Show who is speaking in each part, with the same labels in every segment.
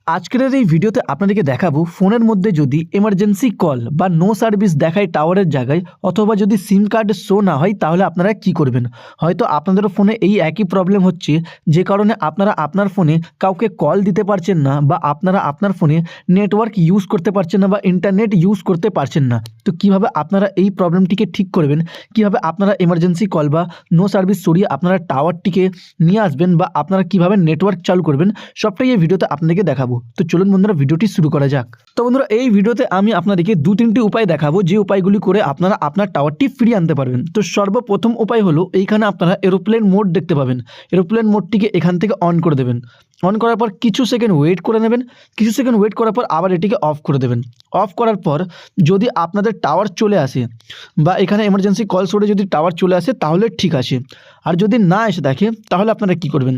Speaker 1: আজকের এই ভিডিওতে আপনাদেরকে দেখাবো ফোনের মধ্যে যদি এমার্জেন্সি কল বা নো সার্ভিস দেখায় টাওয়ারের জায়গায়, অথবা যদি সিম কার্ড শো না হয়, তাহলে আপনারা কি করবেন। হয়তো আপনাদের ফোনে এই একই প্রবলেম হচ্ছে, যে কারণে আপনারা আপনার ফোনে কাউকে কল দিতে পারছেন না, বা আপনারা আপনার ফোনে নেটওয়ার্ক ইউজ করতে পারছেন না, বা ইন্টারনেট ইউজ করতে পারছেন না। তো কিভাবে আপনারা এই প্রবলেমটিকে ঠিক করবেন, কিভাবে আপনারা এমার্জেন্সি কল বা নো সার্ভিস সরিয়ে আপনারা টাওয়ারটিকে নিয়ে আসবেন, বা আপনারা কিভাবে নেটওয়ার্ক চালু করবেন, সবটাই এই ভিডিওতে আপনাদেরকে দেখাবো। তো চলুন বন্ধুরা, ভিডিওটি শুরু করা যাক। তো বন্ধুরা, এই ভিডিওতে আমি আপনাদেরকে দু তিনটি উপায় দেখাবো, যে উপায়গুলি করে আপনারা আপনার টাওয়ারটি ফিরিয়ে আনতে পারবেন। তো সর্বপ্রথম উপায় হলো, এইখানে আপনারা এরোপ্লেন মোড দেখতে পাবেন। এরোপ্লেন মোডটিকে এখান থেকে অন করে দেবেন। অন করার পর কিছু সেকেন্ড ওয়েট করে নেবেন। কিছু সেকেন্ড ওয়েট করার পর আবার এটিকে অফ করে দেবেন। অফ করার পর যদি আপনাদের টাওয়ার চলে আসে, বা এখানে এমার্জেন্সি কল সরে যদি টাওয়ার চলে আসে, তাহলে ঠিক আছে। আর যদি না এসে দেখে, তাহলে আপনারা কি করবেন,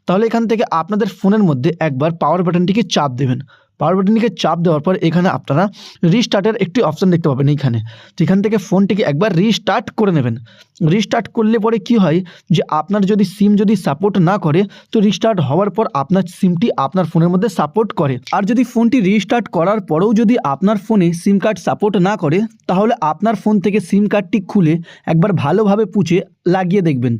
Speaker 1: তাহলে এখান থেকে আপনাদের ফোনের মধ্যে একবার পাওয়ার বাটনটিকে চাপ দেবেন। পাওয়ার বাটনটিকে চাপ দেওয়ার পর এখানে আপনারা রিস্টার্টের একটি অপশান দেখতে পাবেন এইখানে। তো এখান থেকে ফোনটিকে একবার রিস্টার্ট করে নেবেন। রিস্টার্ট করলে পরে কি হয়, যে আপনার যদি সিম যদি সাপোর্ট না করে, তো রিস্টার্ট হওয়ার পর আপনার সিমটি আপনার ফোনের মধ্যে সাপোর্ট করে। আর যদি ফোনটি রিস্টার্ট করার পরেও যদি আপনার ফোনে সিম কার্ড সাপোর্ট না করে, তাহলে আপনার ফোন থেকে সিম কার্ডটি খুলে একবার ভালোভাবে পুছে লাগিয়ে দেখবেন।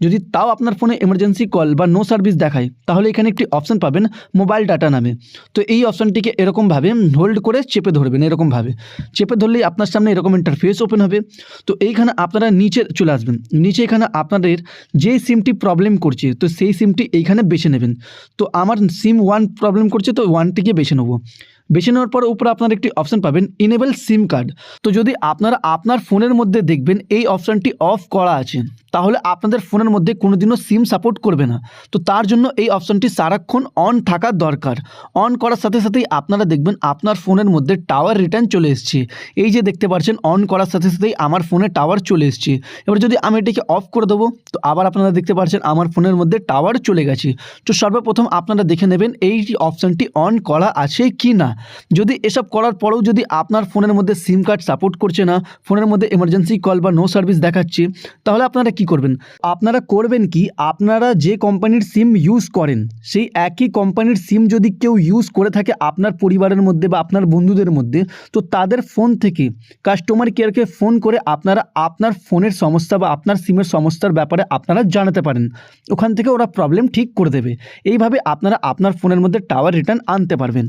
Speaker 1: যদি তাও আপনার ফোনে এমার্জেন্সি কল বা নো সার্ভিস দেখায়, তাহলে এখানে একটি অপশান পাবেন মোবাইল ডাটা নামে। তো এই অপশানটিকে এরকমভাবে হোল্ড করে চেপে ধরবেন। এরকমভাবে চেপে ধরলেই আপনার সামনে এরকম ইন্টারফেস ওপেন হবে। তো এইখানে আপনারা নিচে চলে আসবেন। নিচে এখানে আপনাদের যেই সিমটি প্রবলেম করছে, তো সেই সিমটি এইখানে বেছে নেবেন। তো আমার সিম 1 প্রবলেম করছে, তো 1টিকে বেছে নেবো। বেছে নেওয়ার পর উপরে আপনারা একটি অপশান পাবেন ইনেবল সিম কার্ড। তো যদি আপনারা আপনার ফোনের মধ্যে দেখবেন এই অপশানটি অফ করা আছে, তাহলে আপনাদের ফোনের মধ্যে কোনোদিনও সিম সাপোর্ট করবে না। তো তার জন্য এই অপশানটি সারাক্ষণ অন থাকা দরকার। অন করার সাথে সাথেই আপনারা দেখবেন আপনার ফোনের মধ্যে টাওয়ার রিটার্ন চলে এসছে। এই যে দেখতে পাচ্ছেন, অন করার সাথে সাথেই আমার ফোনে টাওয়ার চলে এসছে। এবার যদি আমি এটিকে অফ করে দেবো, তো আবার আপনারা দেখতে পাচ্ছেন আমার ফোনের মধ্যে টাওয়ার চলে গেছে। তো সর্বপ্রথম আপনারা দেখে নেবেন এই অপশানটি অন করা আছে কি না। যদি এসব করার পরেও যদি আপনার ফোনের মধ্যে সিম কার্ড সাপোর্ট করছে না, ফোনের মধ্যে এমার্জেন্সি কল বা নো সার্ভিস দেখাচ্ছে, তাহলে আপনারা কি করবেন। আপনারা করবেন কি, আপনারা যে কোম্পানির সিম ইউজ করেন, সেই একই কোম্পানির সিম যদি কেউ ইউজ করে থাকে আপনার পরিবারের মধ্যে বা আপনার বন্ধুদের মধ্যে, তো তাদের ফোন থেকে কাস্টমার কেয়ারকে ফোন করে আপনারা আপনার ফোনের সমস্যা বা আপনার সিমের সমস্যার ব্যাপারে আপনারা জানাতে পারেন। ওখান থেকে ওরা প্রবলেম ঠিক করে দেবে। এইভাবে আপনারা আপনার ফোনের মধ্যে টাওয়ার রিটার্ন আনতে পারবেন।